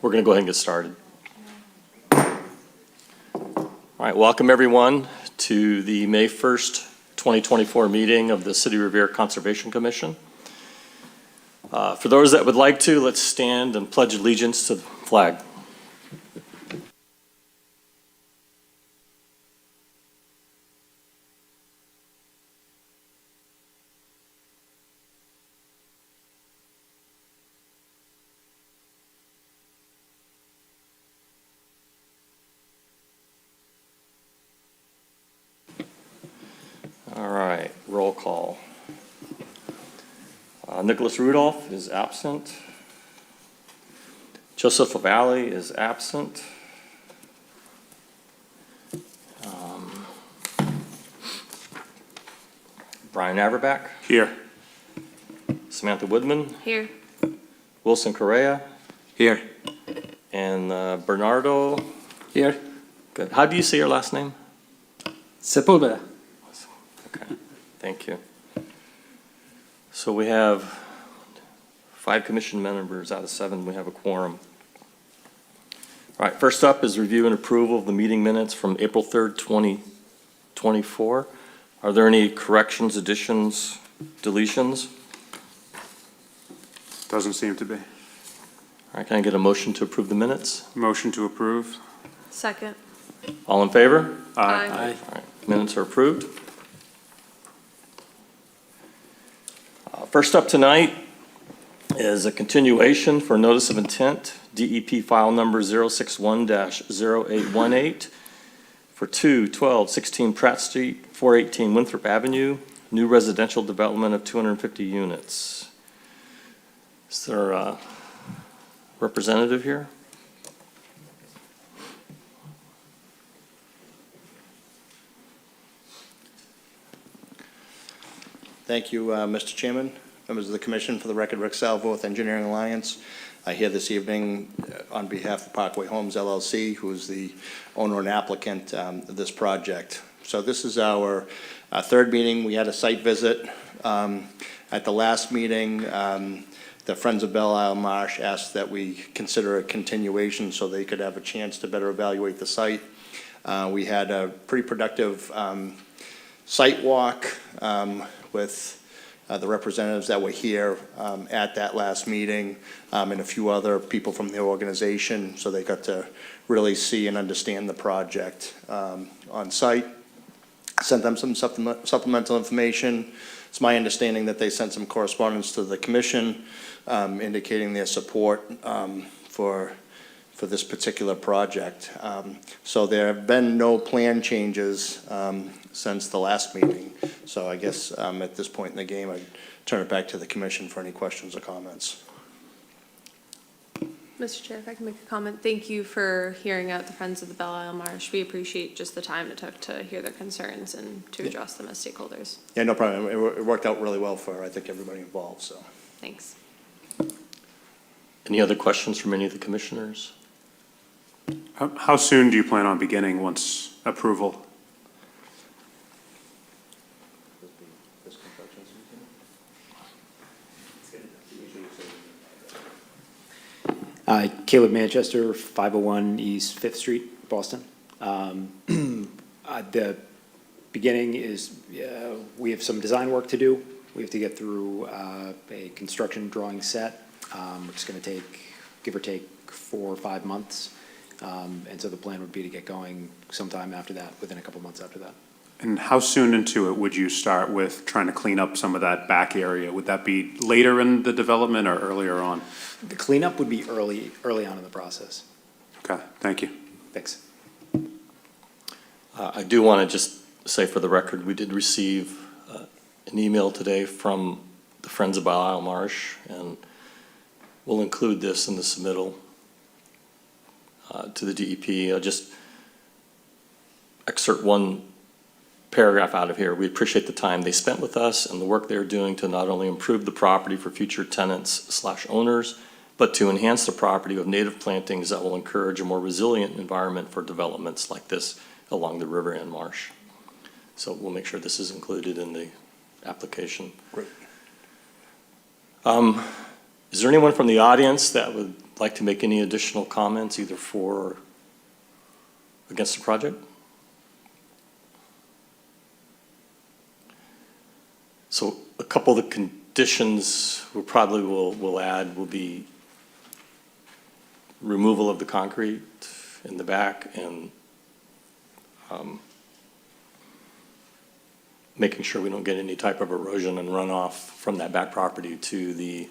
We're going to go ahead and get started. All right, welcome everyone to the May 1st, 2024 meeting of the City of Revere Conservation Commission. For those that would like to, let's stand and pledge allegiance to the flag. All right, roll call. Nicholas Rudolph is absent. Joseph LaValle is absent. Brian Averback. Here. Samantha Woodman. Here. Wilson Correa. Here. And Bernardo. Here. Good. How do you say your last name? Sepulveda. Okay, thank you. So we have 5 commission members out of 7. We have a quorum. All right, first up is review and approval of the meeting minutes from April 3rd, 2024. Are there any corrections, additions, deletions? Doesn't seem to be. All right, can I get a motion to approve the minutes? Motion to approve. Second. All in favor? Aye. All right, minutes are approved. First up tonight is a continuation for notice of intent, DEP file number 061-0818 for 21216 Pratt Street, 418 Winthrop Avenue, new residential development of 250 units. Is there a representative here? Thank you, Mr. Chairman, members of the Commission. For the record, Rick Salvo with Engineering Alliance. Here this evening on behalf of Parkway Homes LLC, who is the owner and applicant of this project. So this is our third meeting. We had a site visit. At the last meeting, the Friends of Belle Isle Marsh asked that we consider a continuation so they could have a chance to better evaluate the site. We had a pretty productive site walk with the representatives that were here at that last meeting and a few other people from the organization, so they got to really see and understand the project on site. Sent them some supplemental information. It's my understanding that they sent some correspondence to the commission indicating their support for this particular project. So there have been no plan changes since the last meeting. So I guess at this point in the game, I'd turn it back to the commission for any questions or comments. Mr. Chair, if I can make a comment. Thank you for hearing out the Friends of the Belle Isle Marsh. We appreciate just the time it took to hear their concerns and to address them as stakeholders. Yeah, no problem. It worked out really well for, I think, everybody involved, so. Thanks. Any other questions from any of the commissioners? How soon do you plan on beginning once approval? Caleb Manchester, 501 East 5th Street, Boston. The beginning is we have some design work to do. We have to get through a construction drawing set, which is going to take, give or take, 4 or 5 months. And so the plan would be to get going sometime after that, within a couple months after that. And how soon into it would you start with trying to clean up some of that back area? Would that be later in the development or earlier on? The cleanup would be early on in the process. Okay, thank you. Thanks. I do want to just say for the record, we did receive an email today from the Friends of Belle Isle Marsh, and we'll include this in the submittal to the DEP. I'll just excerpt one paragraph out of here. We appreciate the time they spent with us and the work they're doing to not only improve the property for future tenants/owners, but to enhance the property with native plantings that will encourage a more resilient environment for developments like this along the river and marsh. So we'll make sure this is included in the application. Great. Is there anyone from the audience that would like to make any additional comments, either for or against the project? So a couple of the conditions we probably will add will be removal of the concrete in the back and making sure we don't get any type of erosion and runoff from that back property to the,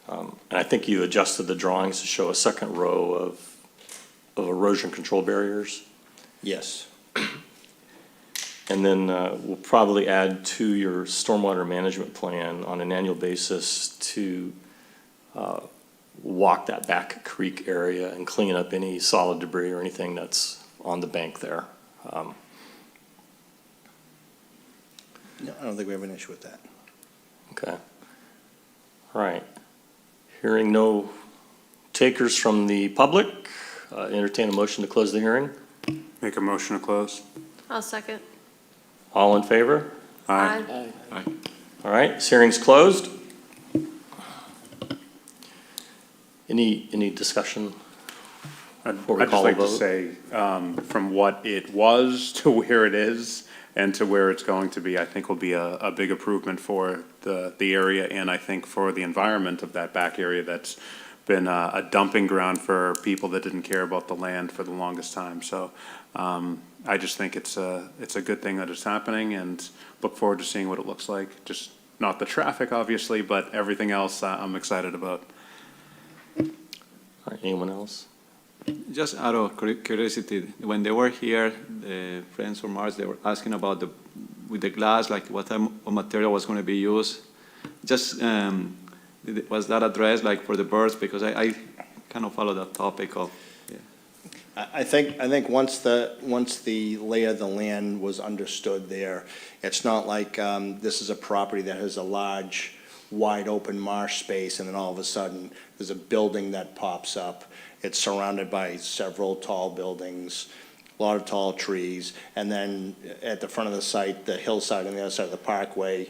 and I think you adjusted the drawings to show a second row of erosion control barriers. Yes. And then we'll probably add to your stormwater management plan on an annual basis to walk that back creek area and clean up any solid debris or anything that's on the bank there. No, I don't think we have an issue with that. Okay. All right. Hearing no takers from the public, entertain a motion to close the hearing. Make a motion to close. I'll second. All in favor? Aye. All right, this hearing's closed. Any discussion? Before we I'd just call a like to vote? say, from what it was to where it is and to where it's going to be, I think will be a big improvement for the area, and I think for the environment of that back area that's been a dumping ground for people that didn't care about the land for the longest time. So I just think it's a good thing that it's happening, and look forward to seeing what it looks like. Just not the traffic, obviously, but everything else I'm excited about. All right, anyone else? Just out of curiosity, when they were here, the friends from Mars, they were asking about with the glass, like what type of material was going to be used. Just, was that addressed like for the birds? Because I kind of follow that topic of, yeah. I think once the lay of the land was understood there, it's not like this is a property that has a large, wide open marsh space, and then all of a sudden, there's a building that pops up. It's surrounded by several tall buildings, a lot of tall trees, and then at the front of the site, the hillside on the other side of the parkway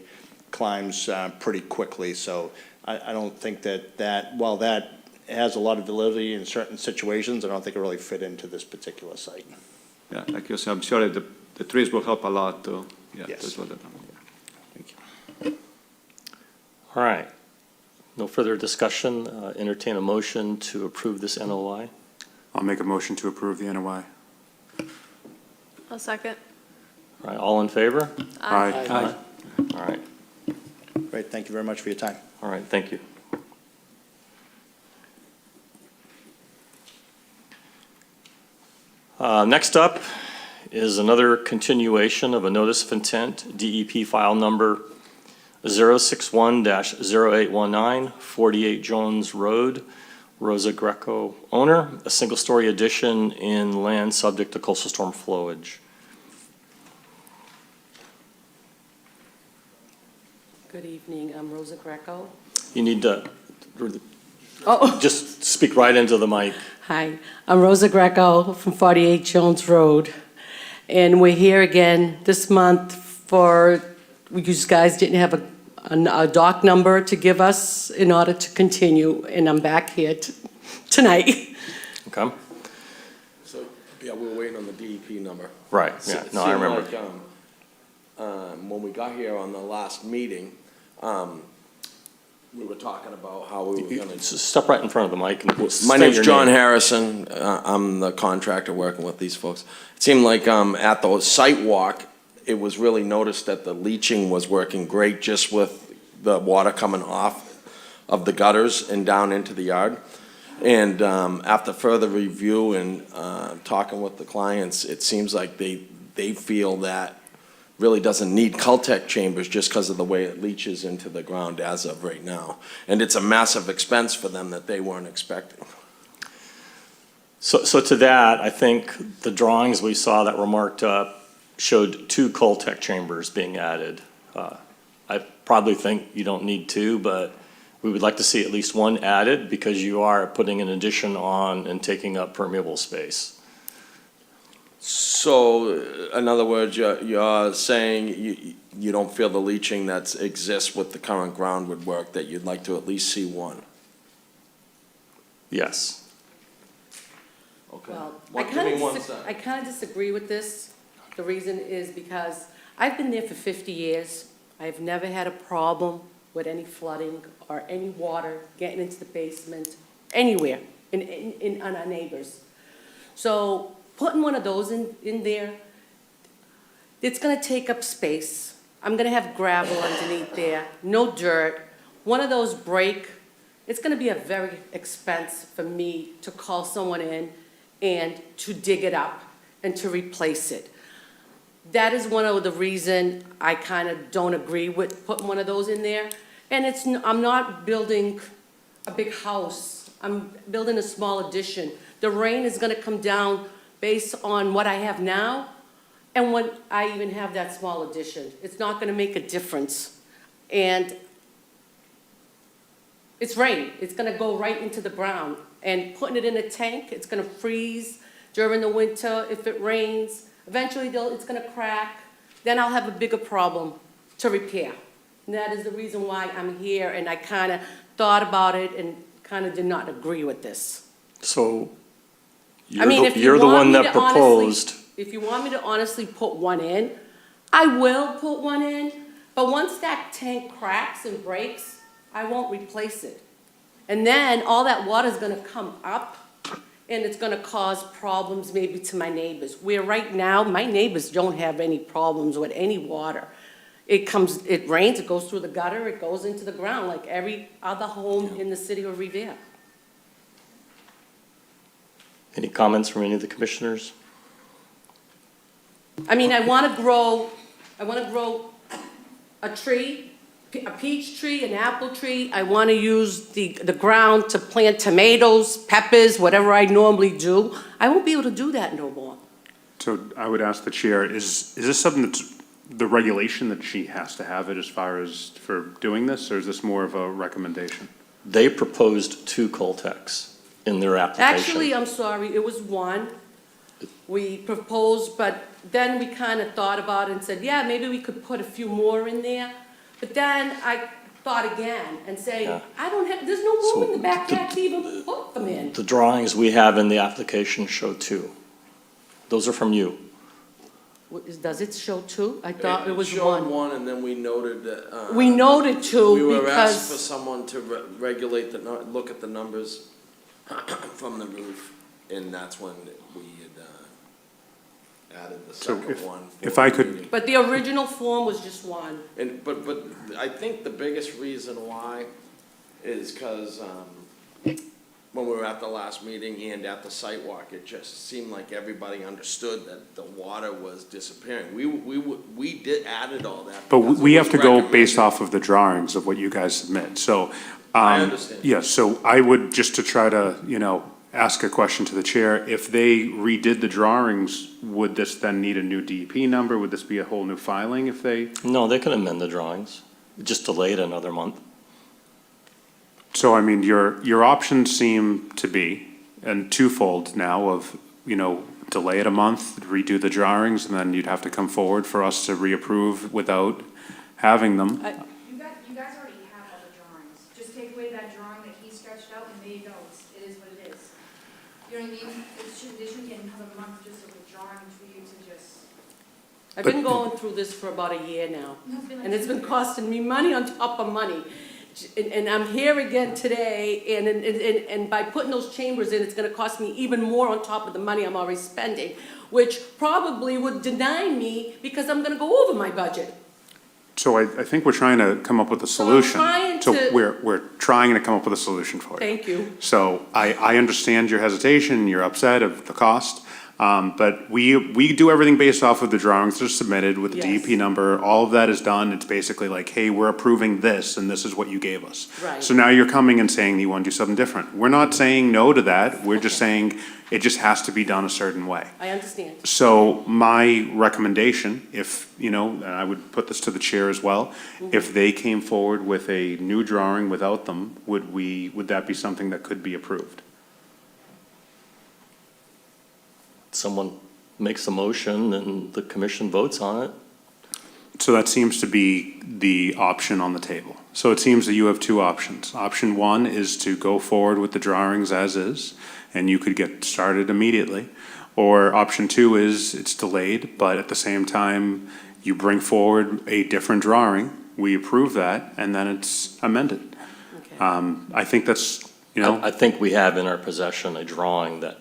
climbs pretty quickly. So I don't think that while that has a lot of validity in certain situations, I don't think it really fit into this particular site. Yeah, like you said, I'm sure the trees will help a lot to, yeah, Yes. that's what they're doing. Thank you. All right. No further discussion. Entertain a motion to approve this NOI. I'll make a motion to approve the NOI. I'll second. All right, all in favor? Aye. All right, Great, thank you very much for your time. all right, thank you. Next up is another continuation of a notice of intent, DEP file number 061-0819, 48 Jones Road, Rosa Greco owner, a single-story addition in land subject to coastal storm flowage. Good evening, I'm Rosa Greco. You need to Oh, just speak right into the mic. hi, I'm Rosa Greco from 48 Jones Road. And we're here again this month you guys didn't have a dock number to give us in order to continue, and I'm back here tonight. Okay? So, yeah, we were waiting on the DEP number. Right, yeah, no, I remember. Seemed like, when we got here on the last meeting, we were talking about how we were gonna. Step right in front of the mic. And My state name's your John name. Harrison. I'm the contractor working with these folks. It seemed like at the site walk, it was really noticed that the leaching was working great just with the water coming off of the gutters and down into the yard. And after further review and talking with the clients, it seems like they feel that really doesn't need Cultec chambers just because of the way it leaches into the ground as of right now. And it's a massive expense for them that they weren't expecting. So to that, I think the drawings we saw that were marked up showed 2 Cultec chambers being added. I probably think you don't need 2, but we would like to see at least 1 added because you are putting an addition on and taking up permeable space. So, in other words, you're saying you don't feel the leaching that exists with the current ground would work, that you'd like to at least see 1? Yes. Okay. Well, Well, give me one sec. I kind of disagree with this. The reason is because I've been there for 50 years. I've never had a problem with any flooding or any water getting into the basement, anywhere, on our neighbors. So putting one of those in there, it's gonna take up space. I'm gonna have gravel underneath there, no dirt. One of those break, it's gonna be a very expense for me to call someone in and to dig it up and to replace it. That is one of the reason I kind of don't agree with putting one of those in there. And I'm not building a big house. I'm building a small addition. The rain is gonna come down based on what I have now and when I even have that small addition. It's not gonna make a difference. And it's rain. It's gonna go right into the ground. And putting it in a tank, it's gonna freeze during the winter if it rains. Eventually, it's gonna crack. Then I'll have a bigger problem to repair. And that is the reason why I'm here, and I kind of thought about it and kind of did not agree with this. So I mean, if you you're the want one me that to honestly- proposed. If you want me to honestly put one in, I will put one in, but once that tank cracks and breaks, I won't replace it. And then all that water's gonna come up, and it's gonna cause problems maybe to my neighbors. Where right now, my neighbors don't have any problems with any water. It rains, it goes through the gutter, it goes into the ground like every other home in the city of Revere. Any comments from any of the commissioners? I mean, I wanna grow a tree, a peach tree, an apple tree. I wanna use the ground to plant tomatoes, peppers, whatever I normally do. I won't be able to do that no more. So I would ask the chair, is this something that's the regulation that she has to have it as far as for doing this, or is this more of a recommendation? They proposed 2 Coltex in their application. Actually, I'm sorry, it was one. We proposed, but then we kind of thought about it and said, yeah, maybe we could put a few more in there. But then I thought again and say, Yeah. there's no room in So the backyard to even put them in. The drawings we have in the application show 2. Those are from you. Does it show two? I thought it was showed one. one, and then we noted that. We noted two We were asked for because, someone to regulate look at the numbers from the roof, and that's when we had added the So second one. for if I the could- meeting. but the original form was just one. And, but I think the biggest reason why is because, when we were at the last meeting and at the site walk, it just seemed like everybody understood that the water was disappearing. We did added all that. But because it we was have to go based recommended. off of the drawings of what you guys submit, so. I understand. Yeah, so I would, just to try to, ask a question to the chair, if they redid the drawings, would this then need a new DEP number? Would this be a whole new filing if they? No, they can amend the drawings. Just delay it another month. So, I mean, your options seem to be, and twofold now of, delay it a month, redo the drawings, and then you'd have to come forward for us to reapprove without having them. You guys already have all the drawings. Just take away that drawing that he sketched out, and there you go. It is what it is. You know what I mean? They shouldn't get another month just of a drawing for you to just. I've been going through this for about a year now, and it's been costing me money on top of money. And I'm here again today, and by putting those chambers in, it's gonna cost me even more on top of the money I'm already spending, which probably would deny me because I'm gonna go over my budget. So I think we're trying to come up with a So I'm solution. trying So to- we're trying to come up with a solution for you. Thank you. So I understand your hesitation, you're upset of the cost, but we do everything based off of the drawings that are submitted with the Yes. DEP number. All of that is done. It's basically like, hey, we're approving this, and this is what you gave us. Right. So now you're coming and saying that you want to do something different. We're not saying no to that. We're just Okay. saying it just has to be done a certain way. I understand. So my recommendation, if, and I would put this to the chair as well, if they came forward with a new drawing without them, would that be something that could be approved? Someone makes a motion and the commission votes on it. So that seems to be the option on the table. So it seems that you have two options. Option one is to go forward with the drawings as is, and you could get started immediately. Or option two is it's delayed, but at the same time, you bring forward a different drawing, we approve that, and then it's amended. I think that's, you know, I think we have in our possession a drawing that,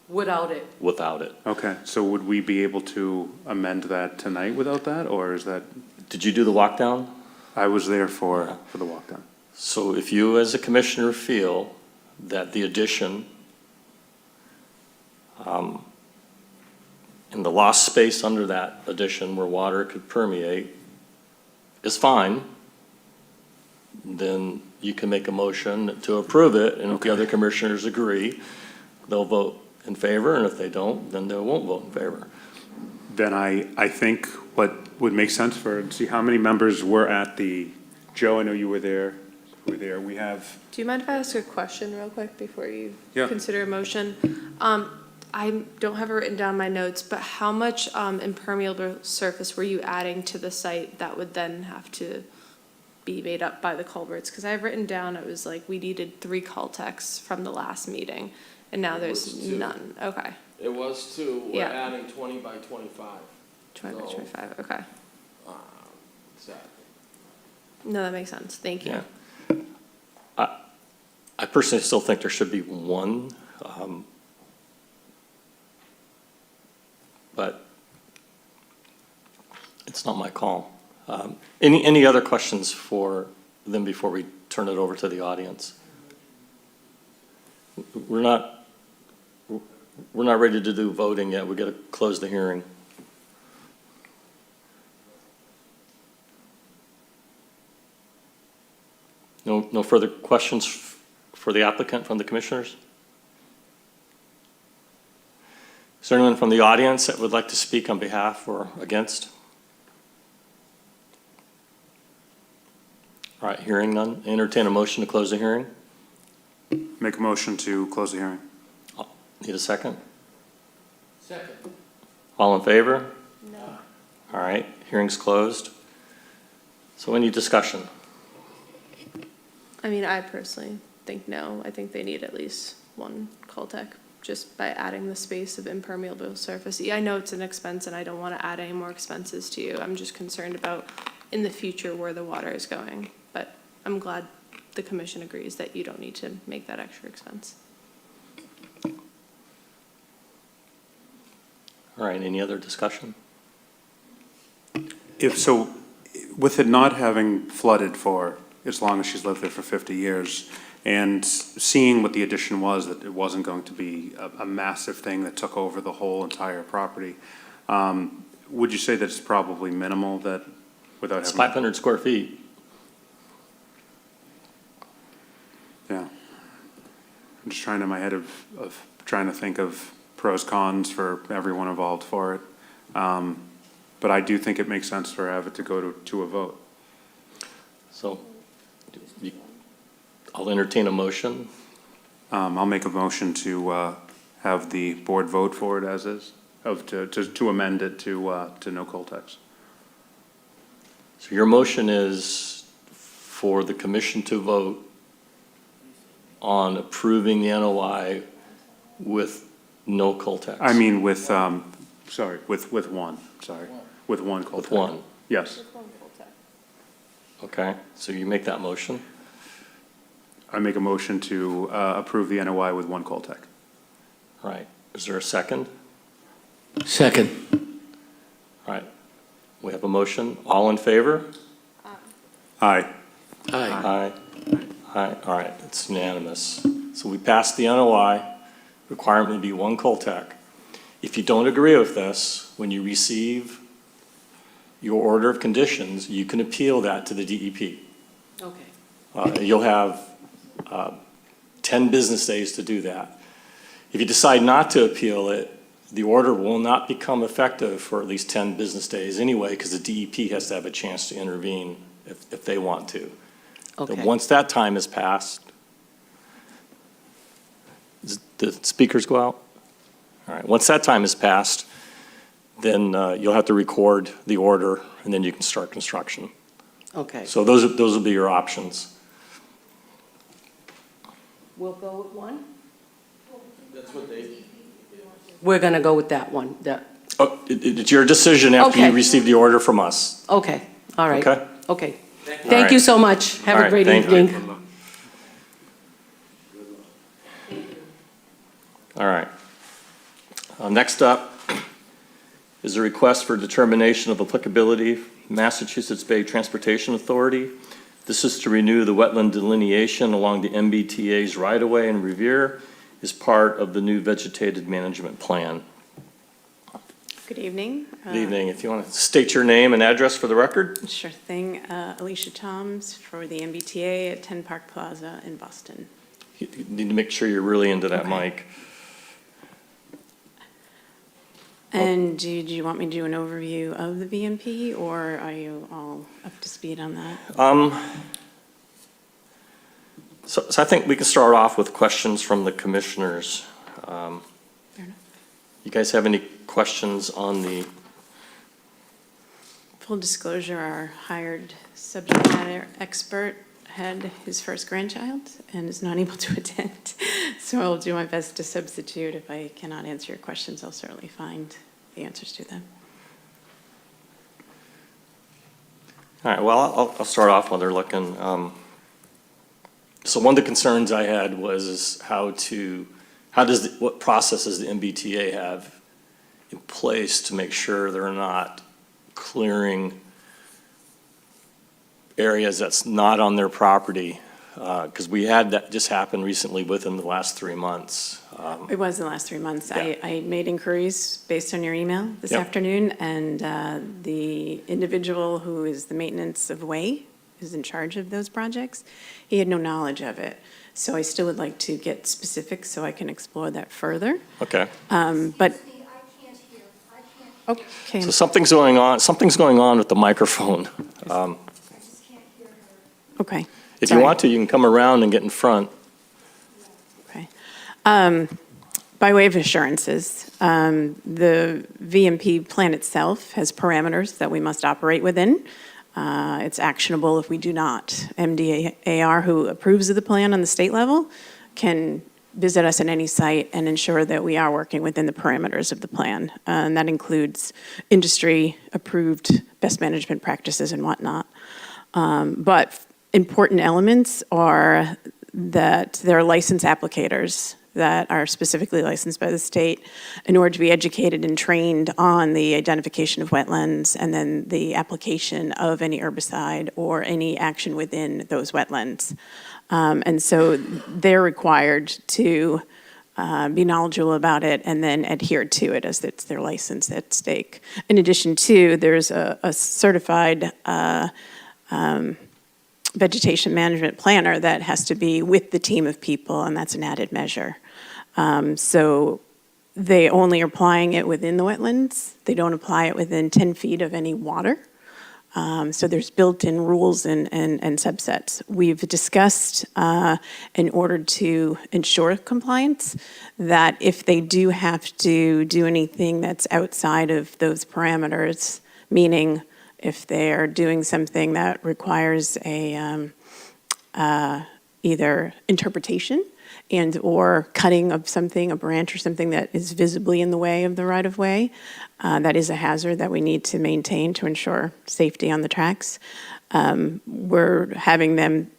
Without it. without it. okay, so would we be able to amend that tonight without that, or is that, Did you do the walk down? I was there for the walk down. So if you, as a commissioner, feel that the addition and the lost space under that addition where water could permeate is fine, then you can make a motion to approve it, and if the other commissioners agree, they'll vote in favor, and if they don't, then they won't vote in favor. Then I think what would make sense see how many members were at Joe, I know you were there, we have, Do you mind if I ask a question real quick before you Yeah. consider a motion? I don't have it written down in my notes, but how much impermeable surface were you adding to the site that would then have to be made up by the culverts? Because I've written down, it was like we needed 3 Caltex from the last meeting, and now It there's was 2. none. Okay, It was 2, we're Yeah. adding 20 by 25. 20 by So- 25, okay. Exactly. No, that makes sense, thank you. Yeah. I personally still think there should be one, but it's not my call. Any other questions for them before we turn it over to the audience? We're not ready to do voting yet. We got to close the hearing. No further questions for the applicant from the commissioners? Is there anyone from the audience that would like to speak on behalf or against? All right, hearing none, entertain a motion to close the hearing. make a motion to close the hearing. Need a second? Second. All in favor? No. All right, hearing's closed. So any discussion? I mean, I personally think no. I think they need at least 1 Caltech, just by adding the space of impermeable surface. Yeah, I know it's an expense, and I don't want to add any more expenses to you. I'm just concerned about in the future where the water is going. But I'm glad the commission agrees that you don't need to make that extra expense. All right, any other discussion? If so, with it not having flooded for as long as she's lived there for 50 years, and seeing what the addition was, that it wasn't going to be a massive thing that took over the whole entire property, would you say that it's probably minimal that without It's having? 500 square feet. Yeah. I'm just trying in my head of trying to think of pros, cons for everyone involved for it. But I do think it makes sense for Avid to go to a vote. So I'll entertain a motion. I'll make a motion to have the board vote for it as is, to amend it to no Coltex. So your motion is for the commission to vote on approving the NOI with no Coltex. I mean with, sorry, with one, sorry, with one Coltex. With one, Yes, okay? So you make that motion? I make a motion to approve the NOI with one Coltech. All right, is there a second? Second. All right, we have a motion. All in favor? Aye. Aye. Aye. Aye, all right, it's unanimous. So we passed the NOI, requirement to be one Coltech. If you don't agree with this, when you receive your order of conditions, you can appeal that to the DEP. Okay. You'll have 10 business days to do that. If you decide not to appeal it, the order will not become effective for at least 10 business days anyway, because the DEP has to have a chance to intervene if they want to. Okay. Once that time has passed, the speakers go out? All right, once that time has passed, then you'll have to record the order, and then you can start construction. Okay. So those will be your options. We'll go with one? We're gonna go with that one, Oh, it's your decision after you Okay. receive the order from us. okay, all right. Okay. Okay. All Thank you right. so much. Have All a right, great thank you. evening. All right. Next up is a request for determination of applicability, Massachusetts Bay Transportation Authority. This is to renew the wetland delineation along the MBTA's right-of-way in Revere as part of the new vegetated management plan. Good evening. Good evening. If you want to state your name and address for the record? Sure thing. Alicia Toms for the MBTA at 10 Park Plaza in Boston. You need to make sure you're really into that Okay. mic. And do you want me to do an overview of the VMP, or are you all up to speed on that? So I think we can start off with questions from the commissioners. Fair enough. You guys have any questions on the, Full disclosure, our hired subject matter expert had his first grandchild and is not able to attend. So I'll do my best to substitute. If I cannot answer your questions, I'll certainly find the answers to them. all right, well, I'll start off while they're looking. So one of the concerns I had was what processes the MBTA have in place to make sure they're not clearing areas that's not on their property? Because we had that just happen recently within the last 3 months. It was the last 3 months. Yeah. I made inquiries based on your email this Yep. afternoon, and the individual who is the maintenance of way, who's in charge of those projects, he had no knowledge of it. So I still would like to get specifics so I can explore that further. Okay, But, I can't hear. okay, so something's going on with the microphone. I just can't hear her. okay. If you Sorry. want to, you can come around and get in front. Okay. By way of assurances, the VMP plan itself has parameters that we must operate within. It's actionable if we do not. MDAR, who approves of the plan on the state level, can visit us at any site and ensure that we are working within the parameters of the plan. And that includes industry-approved best management practices and whatnot. But important elements are that there are licensed applicators that are specifically licensed by the state in order to be educated and trained on the identification of wetlands and then the application of any herbicide or any action within those wetlands. And so they're required to be knowledgeable about it and then adhere to it as it's their license at stake. In addition to, there's a certified vegetation management planner that has to be with the team of people, and that's an added measure. So they only are applying it within the wetlands. They don't apply it within 10 feet of any water. So there's built-in rules and subsets. We've discussed, in order to ensure compliance, that if they do have to do anything that's outside of those parameters, meaning if they're doing something that requires a either interpretation and or cutting of something, a branch or something that is visibly in the way of the right-of-way, that is a hazard that we need to maintain to ensure safety on the tracks. We're having them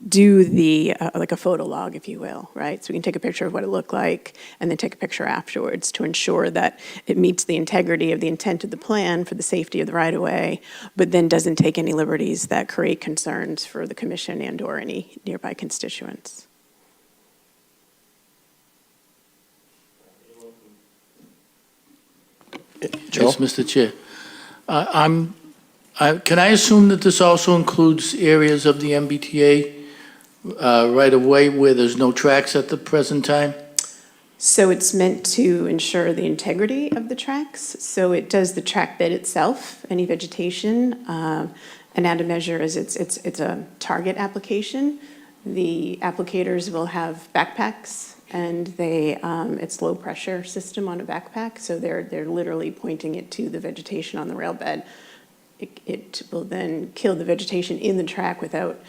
do the, like a photo log, if you will, right? So we can take a picture of what it looked like and then take a picture afterwards to ensure that it meets the integrity of the intent of the plan for the safety of the right-of-way, but then doesn't take any liberties that create concerns for the commission and or any nearby constituents. Joe? Yes, Mr. Chair. Can I assume that this also includes areas of the MBTA right of way where there's no tracks at the present time? So it's meant to ensure the integrity of the tracks. So it does the track bed itself, any vegetation. An added measure is it's a target application. The applicators will have backpacks and they, it's low-pressure system on a backpack, so they're literally pointing it to the vegetation on the rail bed. It will then kill the vegetation in the track without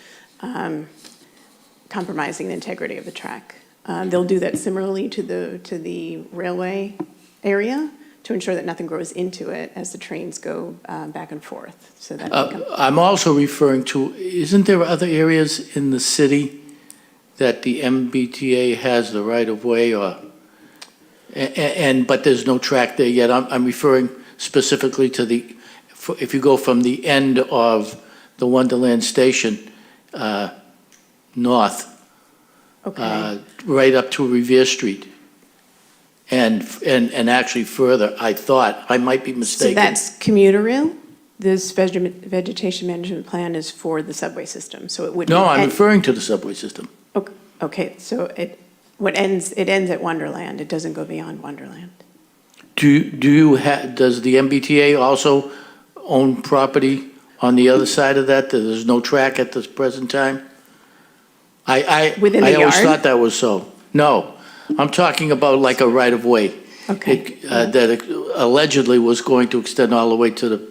compromising the integrity of the track. They'll do that similarly to the railway area to ensure that nothing grows into it as the trains go back and forth, so that I'm also referring to, isn't there other areas in the city that the MBTA has the right-of-way or, but there's no track there yet? I'm referring specifically to if you go from the end of the Wonderland Station north, right up to Revere Street, and actually further, I thought, I might be So mistaken. that's commuter rail? This vegetation management plan is for the subway system, so it would. No, I'm referring to the subway system. Okay, so it ends at Wonderland, it doesn't go beyond Wonderland. Does the MBTA also own property on the other side of that? There's no track at this present time? Within the I always yard? thought that was so. No, I'm talking about like a right-of-way. Okay. That allegedly was going to extend all the way to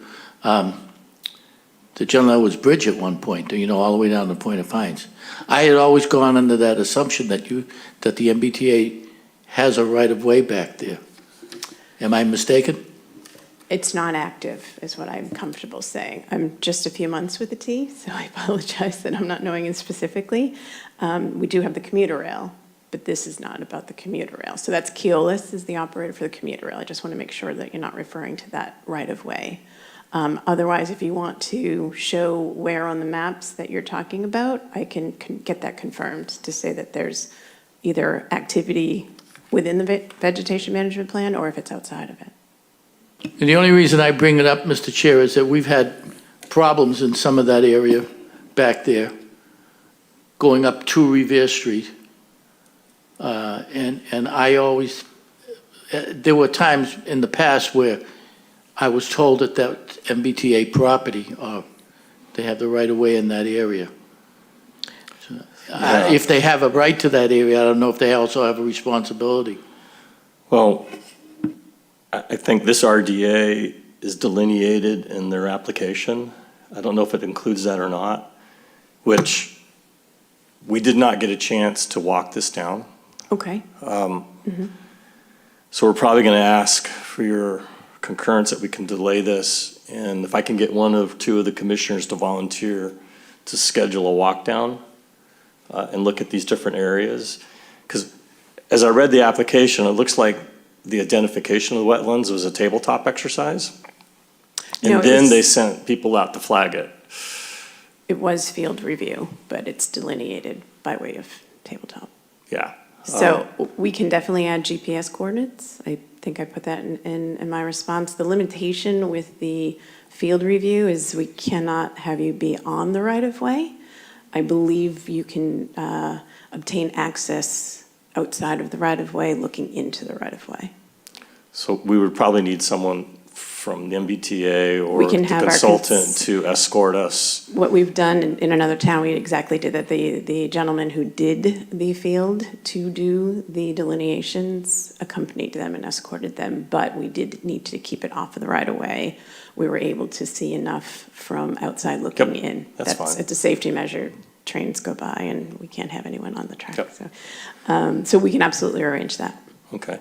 the John Edwards Bridge at one point, all the way down to Point of Pines. I had always gone under that assumption that the MBTA has a right-of-way back there. Am I mistaken? It's not active, is what I'm comfortable saying. I'm just a few months with the T, so I apologize that I'm not knowing it specifically. We do have the commuter rail, but this is not about the commuter rail. So that's Keolis is the operator for the commuter rail. I just want to make sure that you're not referring to that right-of-way. Otherwise, if you want to show where on the maps that you're talking about, I can get that confirmed to say that there's either activity within the vegetation management plan or if it's outside of it. And the only reason I bring it up, Mr. Chair, is that we've had problems in some of that area back there, going up to Revere Street. And I always, there were times in the past where I was told that MBTA property, they have the right-of-way in that area. So, if they have a right to that area, I don't know if they also have a responsibility. Well, I think this RDA is delineated in their application. I don't know if it includes that or not, which we did not get a chance to walk this down. Okay. So we're probably going to ask for your concurrence that we can delay this. And if I can get one of two of the commissioners to volunteer to schedule a walk down and look at these different areas. Because as I read the application, it looks like the identification of the wetlands was a tabletop exercise. No, And then it's- they sent people out to flag it. It was field review, but it's delineated by way of tabletop. Yeah. So we can definitely add GPS coordinates. I think I put that in my response. The limitation with the field review is we cannot have you be on the right-of-way. I believe you can obtain access outside of the right-of-way, looking into the right-of-way. So we would probably need someone from the MBTA or We can the have our consultant to escort us. What we've done in another town, we exactly did that. The gentleman who did the field to do the delineations accompanied them and escorted them, but we did need to keep it off of the right-of-way. We were able to see enough from outside looking Yep, in. that's fine. It's a safety measure. Trains go by and we can't have anyone on the track. Yep. So we can absolutely arrange that. Okay.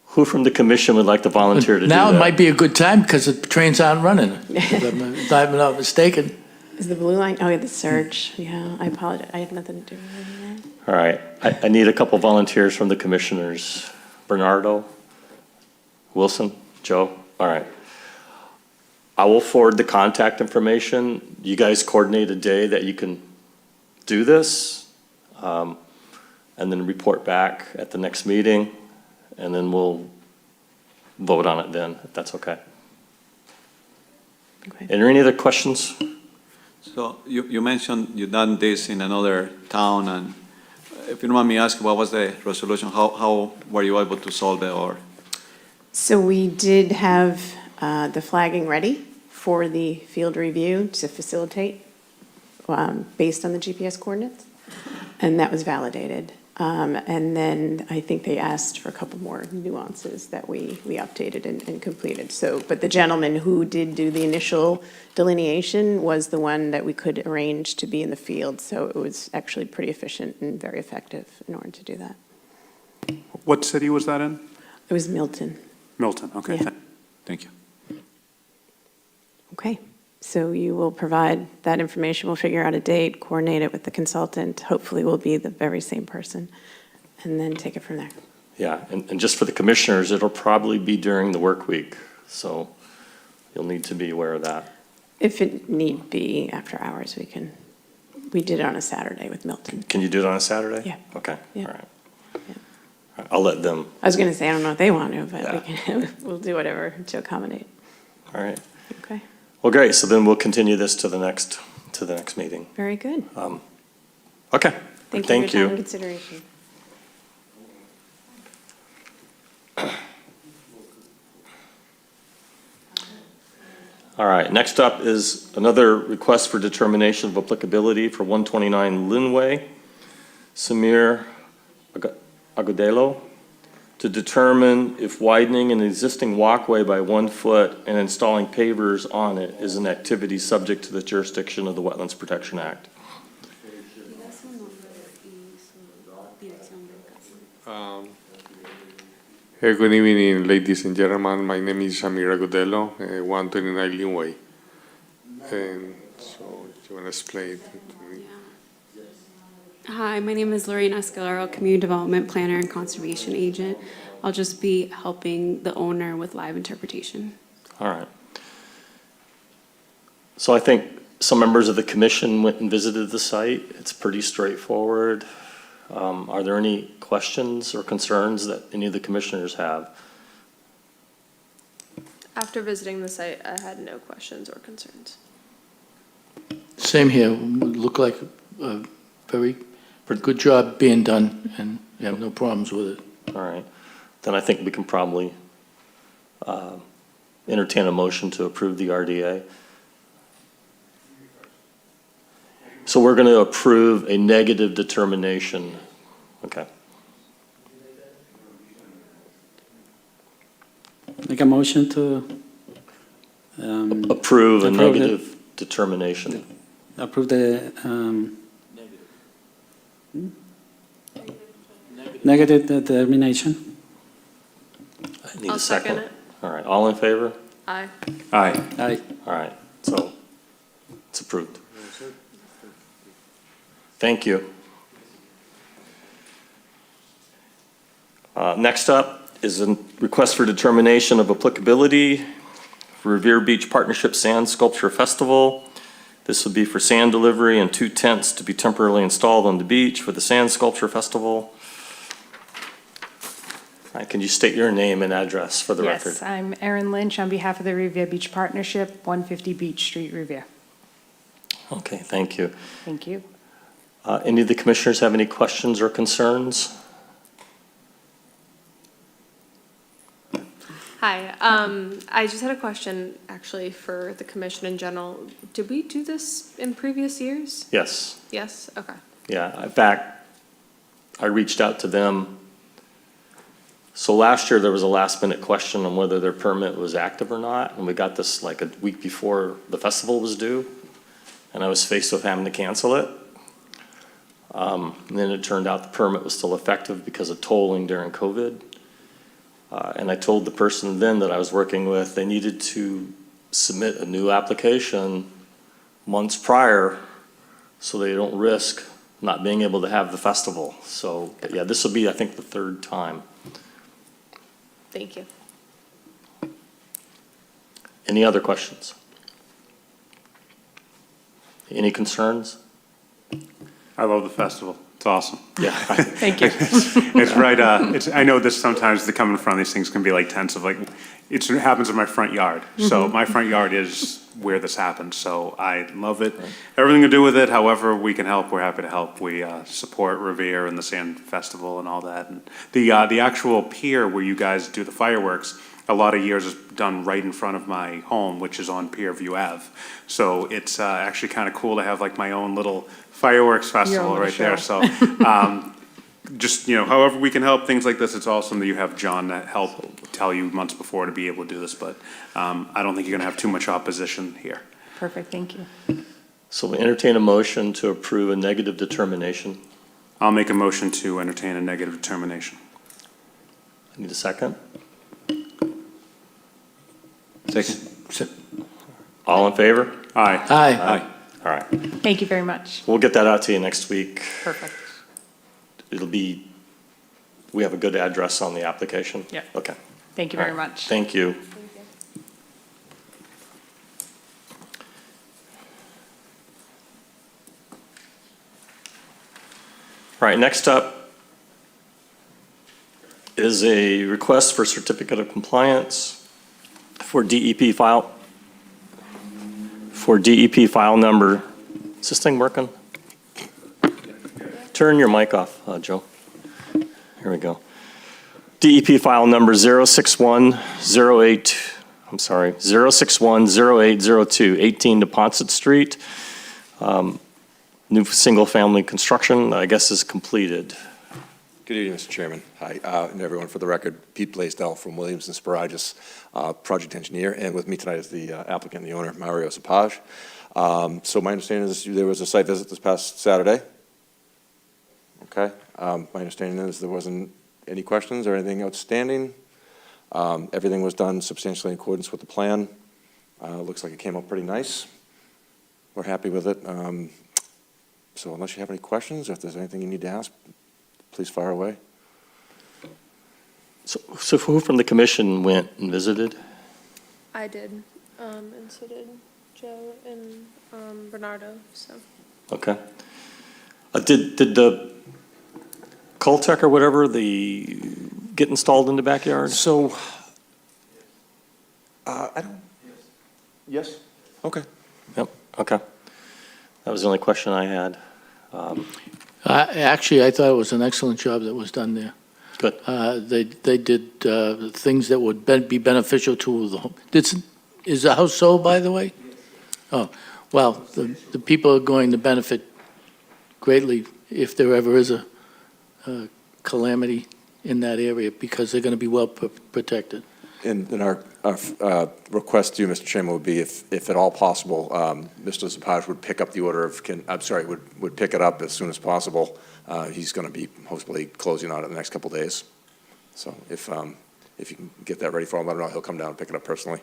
Who from the commission would like to volunteer to do that? Now it might be a good time because the trains aren't running, if I'm not mistaken. Is the blue line, oh yeah, the surge, yeah, I apologize. I had nothing to do with that. All right. I need a couple volunteers from the commissioners. Bernardo, Wilson, Joe? All right. I will forward the contact information. You guys coordinate a day that you can do this, and then report back at the next meeting, and then we'll vote on it then, if that's okay. Okay. Are there any other questions? So you mentioned you done this in another town, and if you don't mind me asking, what was the resolution? How were you able to solve it, or? So we did have the flagging ready for the field review to facilitate based on the GPS coordinates, and that was validated. And then I think they asked for a couple more nuances that we updated and completed. So, but the gentleman who did do the initial delineation was the one that we could arrange to be in the field. So it was actually pretty efficient and very effective in order to do that. What city was that in? It was Milton. Milton, okay. Yeah. Thank you. Okay, so you will provide that information, we'll figure out a date, coordinate it with the consultant, hopefully we'll be the very same person, and then take it from there. Yeah, and just for the commissioners, it'll probably be during the work week, so you'll need to be aware of that. If it need be after hours, we did it on a Saturday with Milton. Can you do it on a Saturday? Yeah. Okay, all Yeah. right. All right, I'll let them, I was gonna say, I don't know if they want to, but Yeah. we can, we'll do whatever to accommodate, all right. okay? Well, great, so then we'll continue this to the next meeting. Very good. Okay, Thank you for thank your time you. and consideration. All right, next up is another request for determination of applicability for 129 Linway, Samir Agudelo, to determine if widening an existing walkway by 1 foot and installing pavers on it is an activity subject to the jurisdiction of the Wetlands Protection Act. Good evening, ladies and gentlemen. My name is Samir Agudelo, 129 Linway. And so, you want to explain it to me? Hi, my name is Lorena Escalero, Community Development Planner and Conservation Agent. I'll just be helping the owner with live interpretation. All right. So I think some members of the commission went and visited the site. It's pretty straightforward. Are there any questions or concerns that any of the commissioners have? After visiting the site, I had no questions or concerns. Same here, would look like a very good job being done, and you have no problems with it. All right. Then I think we can probably entertain a motion to approve the RDA. So we're going to approve a negative determination. Okay. Make a motion to Approve a Approve it. negative determination. approve the negative determination. I need I'll a second second. it. All right. All in favor? Aye. Aye. Aye. All right. So it's approved. Thank you. Next up is a request for determination of applicability for Revere Beach Partnership Sand Sculpture Festival. This would be for sand delivery and 2 tents to be temporarily installed on the beach for the Sand Sculpture Festival. All right, can you state your name and address for the record? Yes, I'm Erin Lynch on behalf of the Revere Beach Partnership, 150 Beach Street, Revere. Okay, thank you. Thank you. Any of the commissioners have any questions or concerns? Hi, I just had a question actually for the commission in general. Did we do this in previous years? Yes. Yes, okay. Yeah, in fact, I reached out to them. So last year, there was a last-minute question on whether their permit was active or not, and we got this like a week before the festival was due, and I was faced with having to cancel it. And then it turned out the permit was still effective because of tolling during COVID. And I told the person then that I was working with, they needed to submit a new application months prior so they don't risk not being able to have the festival. So, yeah, this will be, I think, the 3rd time. Thank you. Any other questions? Any concerns? I love the festival. It's awesome. Yeah. Thank you. It's right, I know this sometimes to come in front of these things can be like tense of like, it happens in my front yard. So my front yard is where this happens, so I love it. Everything to do with it, however we can help, we're happy to help. We support Revere and the Sand Festival and all that. And the actual pier where you guys do the fireworks, a lot of years is done right in front of my home, which is on Pierview Ave. So it's actually kind of cool to have like my own little fireworks festival little right there. show. So just, however we can help, things like this, it's awesome that you have John to help tell you months before to be able to do this, but I don't think you're gonna have too much opposition here. Perfect, thank you. So we entertain a motion to approve a negative determination. I'll make a motion to entertain a negative determination. I need a second. Second. All in favor? Aye. Aye. All right. Thank you very much. We'll get that out to you next week. Perfect. We have a good address on the application? Yeah. Okay. Thank you All very right. much. Thank you. All right, next up is a request for certificate of compliance for DEP file number. Is this thing working? Turn your mic off, Joe. Here we go. DEP file number 0610802, 18 Neponset Street. New single-family construction, I guess, is completed. Good evening, Mr. Chairman. Hi, and everyone. For the record, Pete Blaisdell from Williams and Sparagus, project engineer, and with me tonight is the applicant and the owner, Mario Cepage. So my understanding is there was a site visit this past Saturday. Okay. My understanding is there wasn't any questions or anything outstanding. Everything was done substantially in accordance with the plan. Looks like it came out pretty nice. We're happy with it. So unless you have any questions, or if there's anything you need to ask, please fire away. So who from the commission went and visited? I did, and so did Joe and Bernardo, so. Okay. Did the Coltech or whatever, get installed in the backyard? So, I don't, yes? Okay. Yep, okay. That was the only question I had. Actually, I thought it was an excellent job that was done there. Good. They did things that would be beneficial to the home. Is the house sold, by the way? Oh, well, the people are going to benefit greatly if there ever is a calamity in that area, because they're going to be well protected. And our request to you, Mr. Chairman, would be if at all possible, Mr. Cepage would pick up the order of, would pick it up as soon as possible. He's going to be hopefully closing on it in the next couple of days. So if you can get that ready for him, let him know, he'll come down and pick it up personally.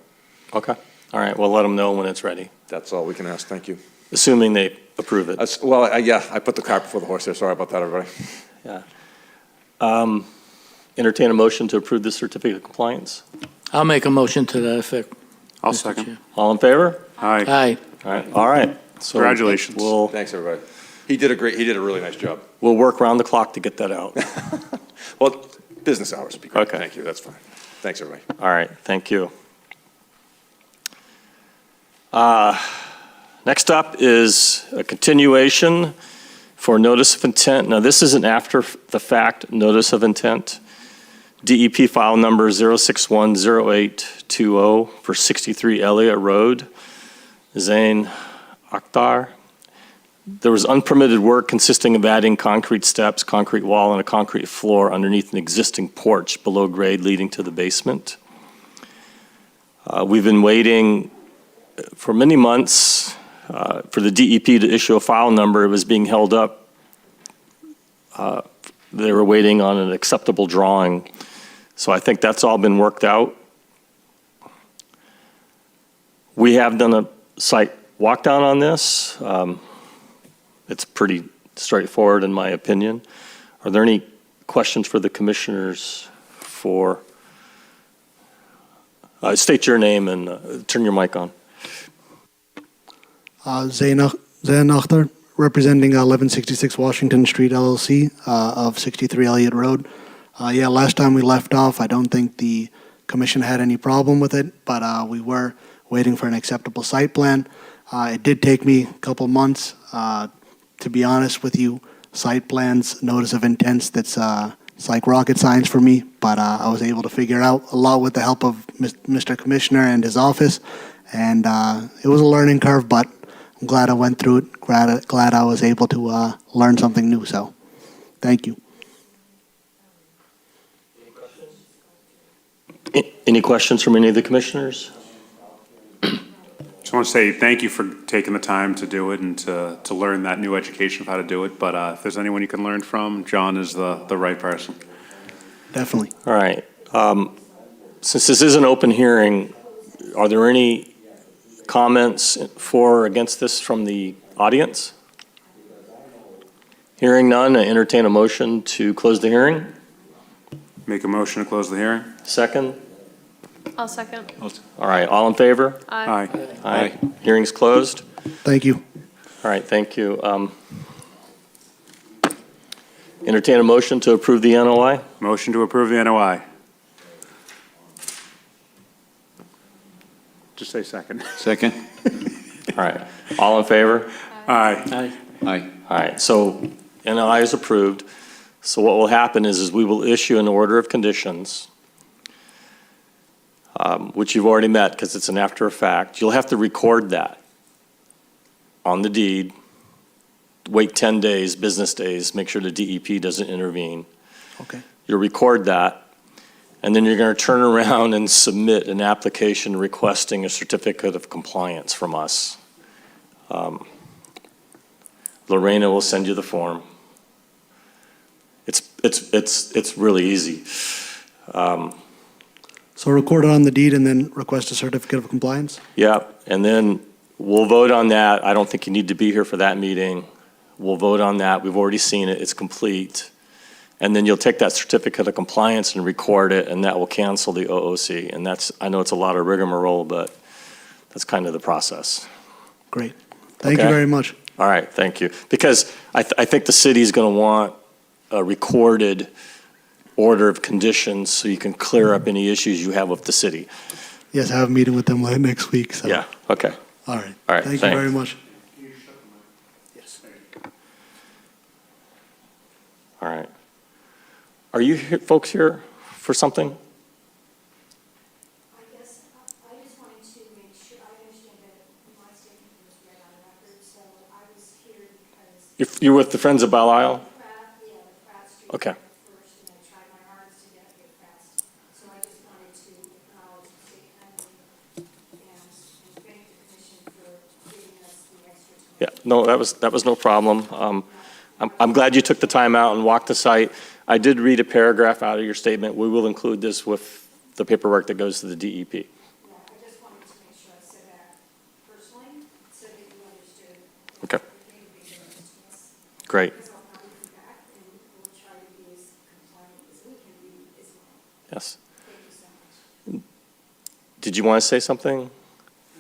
Okay. All right, we'll let them know when it's ready, That's all we can ask, thank you. assuming they approve it. Well, yeah, I put the cart before the horse there, sorry about that, everybody. Yeah. Entertain a motion to approve this certificate of compliance. I'll make a motion to that effect. I'll Mr. second. Chair. All in favor? Aye. Aye. All right. So Congratulations. Thanks, everybody. He did a really nice job. We'll work around the clock to get that out. Well, business hours would be great. Okay. Thank you, that's fine. Thanks, everybody. All right, thank you. Next up is a continuation for notice of intent. Now, this is an after-the-fact notice of intent. DEP file number 0610820 for 63 Elliott Road, Zain Akhtar. There was unpermitted work consisting of adding concrete steps, concrete wall, and a concrete floor underneath an existing porch below grade leading to the basement. We've been waiting for many months for the DEP to issue a file number. It was being held up. They were waiting on an acceptable drawing. So I think that's all been worked out. We have done a site walk down on this. It's pretty straightforward in my opinion. Are there any questions for the commissioners state your name and turn your mic on. Zain Akhtar, representing 1166 Washington Street LLC of 63 Elliott Road. Yeah, last time we left off, I don't think the commission had any problem with it, but we were waiting for an acceptable site plan. It did take me a couple months. To be honest with you, site plans, notice of intents, it's like rocket science for me, but I was able to figure it out a lot with the help of Mr. Commissioner and his office, and it was a learning curve, but I'm glad I went through it, glad I was able to learn something new, so thank you. Any questions from any of the commissioners? Just want to say thank you for taking the time to do it and to learn that new education of how to do it. But if there's anyone you can learn from, John is the right person. Definitely. All right. Since this is an open hearing, are there any comments for or against this from the audience? Hearing none, I entertain a motion to close the hearing. Make a motion to close the hearing? Second? I'll second. All right, all in favor? Aye. Aye. Hearing's closed. Thank you. All right, thank you. Entertain a motion to approve the NOI. Motion to approve the NOI. Just say second. Second? All right, all in favor? Aye. Aye. All right, so NOI is approved. So what will happen is we will issue an order of conditions, which you've already met because it's an after effect. You'll have to record that on the deed, wait 10 days, business days, make sure the DEP doesn't intervene. Okay. You'll record that, and then you're going to turn around and submit an application requesting a certificate of compliance from us. Lorena will send you the form. It's really easy. So record it on the deed and then request a certificate of compliance? Yeah, and then we'll vote on that. I don't think you need to be here for that meeting. We'll vote on that. We've already seen it. It's complete. And then you'll take that certificate of compliance and record it, and that will cancel the OOC. And that's, I know it's a lot of rigmarole, but that's kind of the process. Great. Thank you Okay. very much. All right, thank you. Because I think the city's going to want a recorded order of conditions so you can clear up any issues you have with the city. Yes, I have a meeting with them next week, so. Yeah, okay. All right. All right, Thank you thanks. very much. All right. Are you folks here for something? I guess, I just wanted to make sure, I understand that my statement was read on record, so I was here because You're with the Friends of Belle Isle? the Pratt Street Okay. first, and I tried my hardest to get it here fast. So I just wanted to acknowledge the state pending and thank the commission for giving us the extra time. Yeah, no, that was no problem. I'm glad you took the time out and walked the site. I did read a paragraph out of your statement. We will include this with the paperwork that goes to the DEP. Yeah, I just wanted to make sure I said that personally, so that you understood. Okay. Everything being given to us. Great. So I'll probably be back and we'll try to be as compliant as we can be as well. Yes. Thank you so much. Did you want to say something?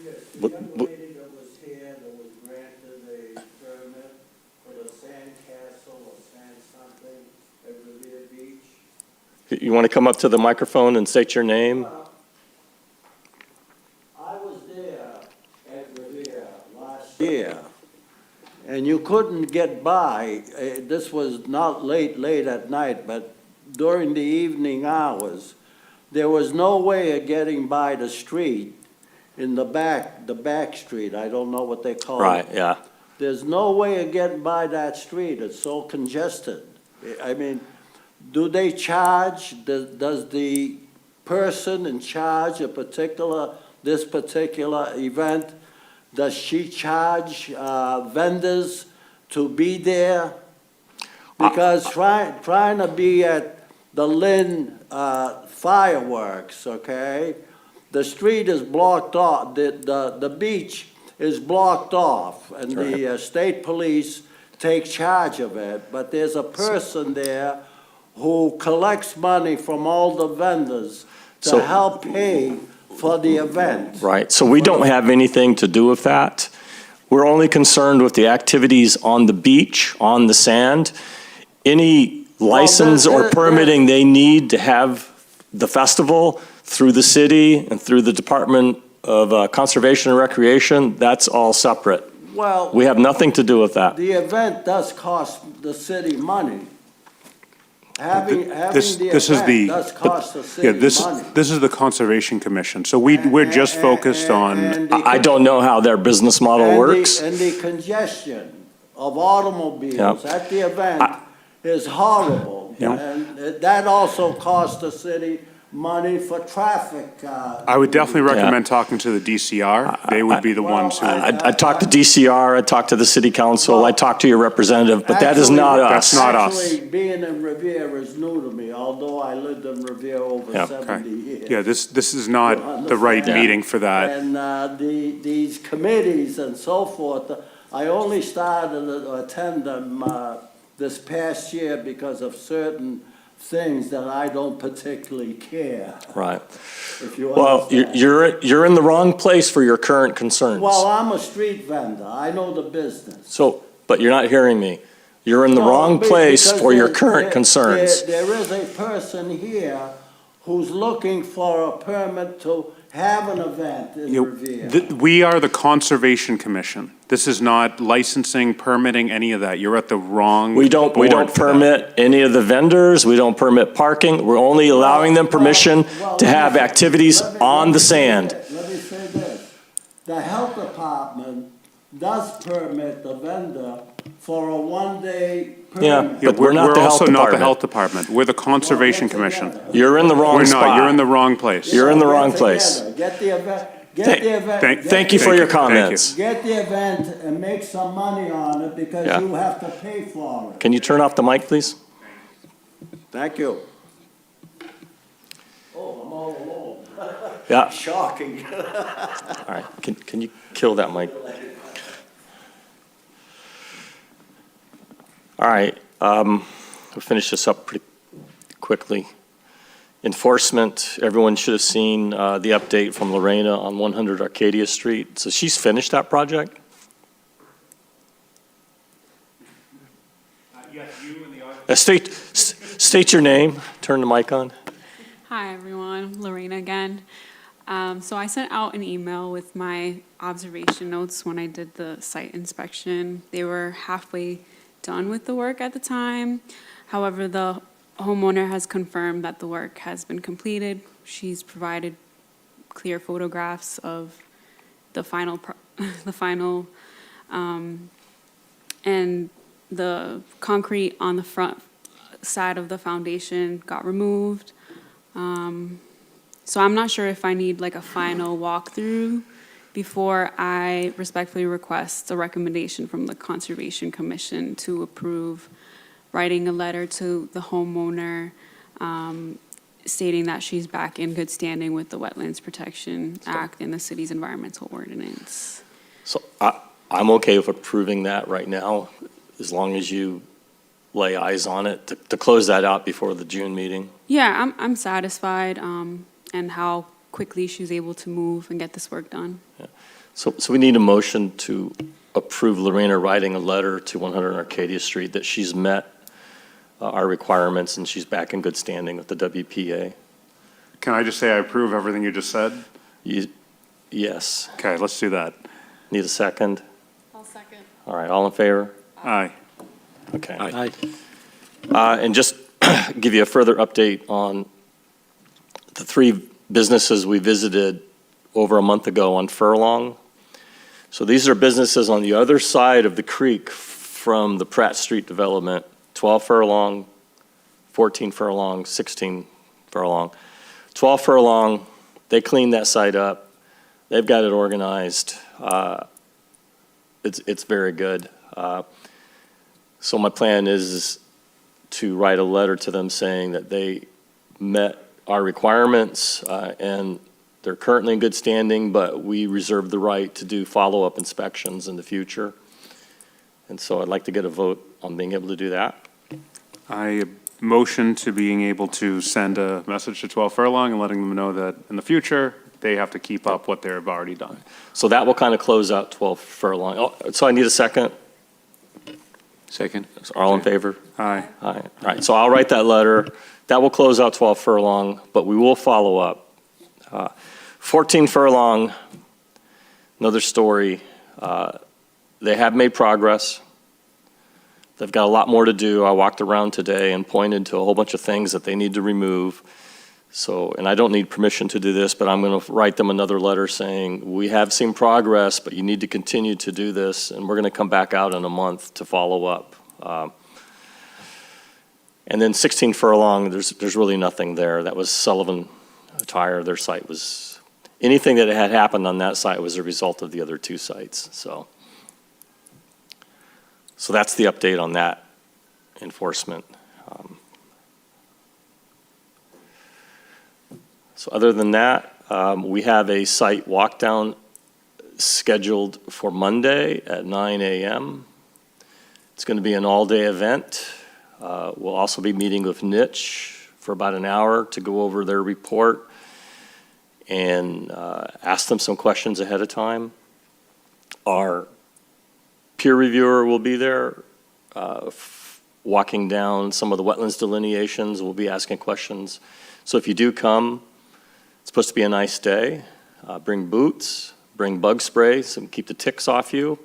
Yes, the What- young what- lady that was here that was granted a permit for the sand castle or sand something at Revere Beach. You want to come up to the microphone and state your name? I was there at Revere last year, and you couldn't get by. This was not late at night, but during the evening hours, there was no way of getting by the street in the back street. I don't know what they call it. Right, yeah. There's no way of getting by that street. It's so congested. I mean, do they charge, does the person in charge of this particular event, does she charge vendors to be there? Because trying to be at the Lynn fireworks, okay? The street is blocked off, the beach is blocked off, and the state police take charge of it, but there's a person there who collects money from all the vendors So- to help pay for the event. Right, so we don't have anything to do with that. We're only concerned with the activities on the beach, on the sand. Any license or permitting they need to have the festival through the city and through the Department of Conservation and Recreation, that's all separate. Well, We have nothing to do with that. the event does cost the city money. Having This the is event the, does cost the yeah, city money. this is the Conservation Commission. So we're just focused on, And the- I don't know how their business model And the- works. And the congestion of automobiles Yep. at the event is horrible. Yep. And that also costs the city money for traffic. I would definitely recommend talking to the DCR. They would be the ones who, I talked to DCR, I talked to the city council, I talked to your representative, but that is not us. That's not us. Actually, being in Revere is new to me, although I lived in Revere over Yeah. 70 years. yeah, this is not the right understand? meeting for that. And these committees and so forth, I only started to attend them this past year because of certain things that I don't particularly care, Right. if you Well, understand. you're in the wrong place for your current concerns. Well, I'm a street vendor, I know the business. So, but you're not hearing me. You're in the No, wrong place because for your there- current there- concerns. There is a person here who's looking for a permit to have an event in Revere. We are the Conservation Commission. This is not licensing, permitting, any of that. You're at the wrong We don't board for that. permit any of the vendors, we don't permit parking, we're only allowing them permission to have activities on the sand. Let me say this, the health department does permit the vendor for a one-day permit. Yeah, but we're not the health also not the department. health department. We're the Conservation Commission. You're in the wrong We're spot. not. You're in the wrong place. You're in the wrong Get place. together, Get the event, Thank- Thank you for your comments. Get the event and make some money on it because Yeah. you have to pay for it. Can you turn off the mic, please? Thank you. Oh, I'm all alone. Yeah, Shocking. all right, can you kill that mic? All right, we'll finish this up pretty quickly. Enforcement, everyone should have seen the update from Lorena on 100 Arcadia Street. So she's finished that project? State your name, turn the mic on. Hi, everyone. Lorena again. So I sent out an email with my observation notes when I did the site inspection. They were halfway done with the work at the time. However, the homeowner has confirmed that the work has been completed. She's provided clear photographs of the final, and the concrete on the front side of the foundation got removed. So I'm not sure if I need like a final walkthrough before I respectfully request a recommendation from the Conservation Commission to approve writing a letter to the homeowner stating that she's back in good standing with the Wetlands Protection Act and the city's environmental ordinance. So I'm okay with approving that right now, as long as you lay eyes on it, to close that out before the June meeting. Yeah, I'm satisfied, and how quickly she's able to move and get this work done. So we need a motion to approve Lorena writing a letter to 100 Arcadia Street that she's met our requirements and she's back in good standing with the WPA. Can I just say I approve everything you just said? Yes. Okay, let's do that. Need a second? I'll second. All right, all in favor? Aye. Okay. Aye. And just give you a further update on the 3 businesses we visited over a month ago on Furlong. So these are businesses on the other side of the creek from the Pratt Street development, 12 Furlong, 14 Furlong, 16 Furlong. 12 Furlong, they cleaned that site up. They've got it organized. It's very good. So my plan is to write a letter to them saying that they met our requirements and they're currently in good standing, but we reserve the right to do follow-up inspections in the future. And so I'd like to get a vote on being able to do that. I motion to being able to send a message to 12 Furlong and letting them know that in the future, they have to keep up what they've already done. So that will kind of close out 12 Furlong. Oh, so I need a second. Second. So all in favor? Aye. All right, so I'll write that letter. That will close out 12 Furlong, but we will follow up. 14 Furlong, another story. They have made progress. They've got a lot more to do. I walked around today and pointed to a whole bunch of things that they need to remove. So, and I don't need permission to do this, but I'm going to write them another letter saying, we have seen progress, but you need to continue to do this, and we're going to come back out in a month to follow up. And then 16 Furlong, there's really nothing there. That was Sullivan attire. Their site was, anything that had happened on that site was a result of the other two sites, so. So that's the update on that enforcement. So other than that, we have a site walk down scheduled for Monday at 9 a.m. It's going to be an all-day event. We'll also be meeting with Niche for about an hour to go over their report and ask them some questions ahead of time. Our peer reviewer will be there, walking down some of the wetlands delineations. We'll be asking questions. So if you do come, it's supposed to be a nice day. Bring boots, bring bug spray, so keep the ticks off you.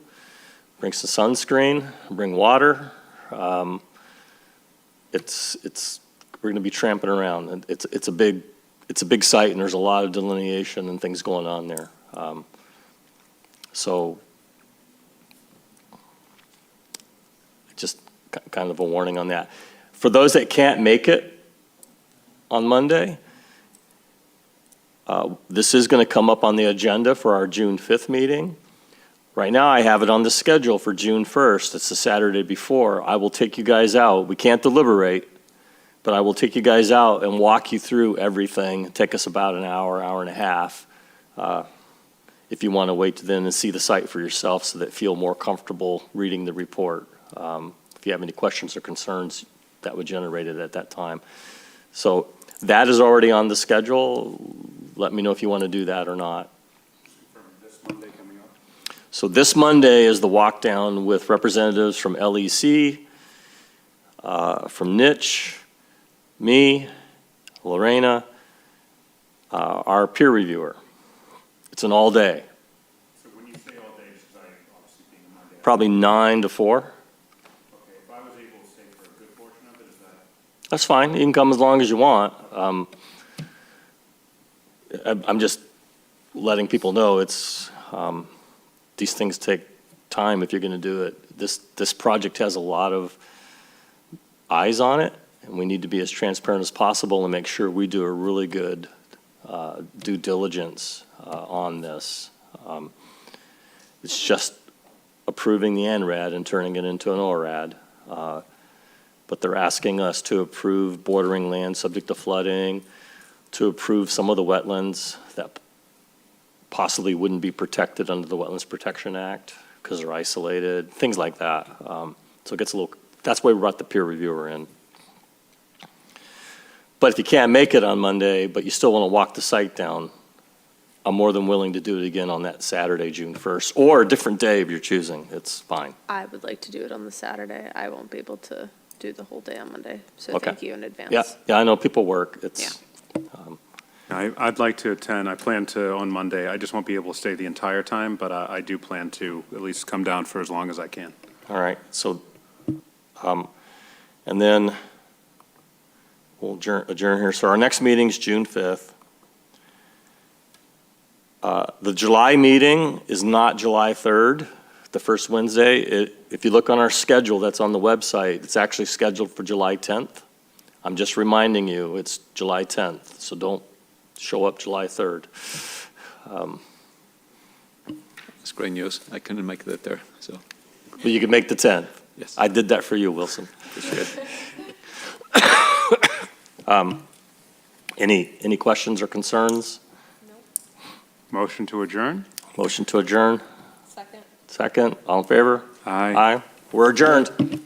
Bring some sunscreen, bring water. We're going to be tramping around. And it's a big site, and there's a lot of delineation and things going on there. So just kind of a warning on that. For those that can't make it on Monday, this is going to come up on the agenda for our June 5th meeting. Right now, I have it on the schedule for June 1st. It's the Saturday before. I will take you guys out. We can't deliberate, but I will take you guys out and walk you through everything. Take us about an hour, hour and a half, if you want to wait then and see the site for yourself so that you feel more comfortable reading the report. If you have any questions or concerns, that would generate it at that time. So that is already on the schedule. Let me know if you want to do that or not. So this Monday is the walk down with representatives from LEC, from Niche, me, Lorena, our peer reviewer. It's an all day. So when you say all day, obviously being a Monday. Probably 9 to 4. Okay, if I was able to stay for a good portion of it, is that? That's fine. You can come as long as you want. I'm just letting people know it's, these things take time if you're going to do it. This project has a lot of eyes on it, and we need to be as transparent as possible and make sure we do a really good due diligence on this. It's just approving the NRAD and turning it into an ORAD. But they're asking us to approve bordering land subject to flooding, to approve some of the wetlands that possibly wouldn't be protected under the Wetlands Protection Act because they're isolated, things like that. So it gets a little, that's why we brought the peer reviewer in. But if you can't make it on Monday, but you still want to walk the site down, I'm more than willing to do it again on that Saturday, June 1st, or a different day if you're choosing. It's fine. I would like to do it on the Saturday. I won't be able to do the whole day on Monday, so Okay. thank you in advance. Yeah, I know people work. It's, I'd like to attend. I plan to on Monday. I just won't be able to stay the entire time, but I do plan to at least come down for as long as I can. all right, so, and then we'll adjourn here. So our next meeting's June 5th. The July meeting is not July 3rd, the first Wednesday. If you look on our schedule that's on the website, it's actually scheduled for July 10th. I'm just reminding you, it's July 10th, so don't show up July 3rd. It's great news. I couldn't make that there, so. But you can make the 10th. Yes. I did that for you, Wilson. Appreciate it. Any questions or concerns? Motion to adjourn? Motion to adjourn? Second. Second, all in favor? Aye. Aye. We're adjourned.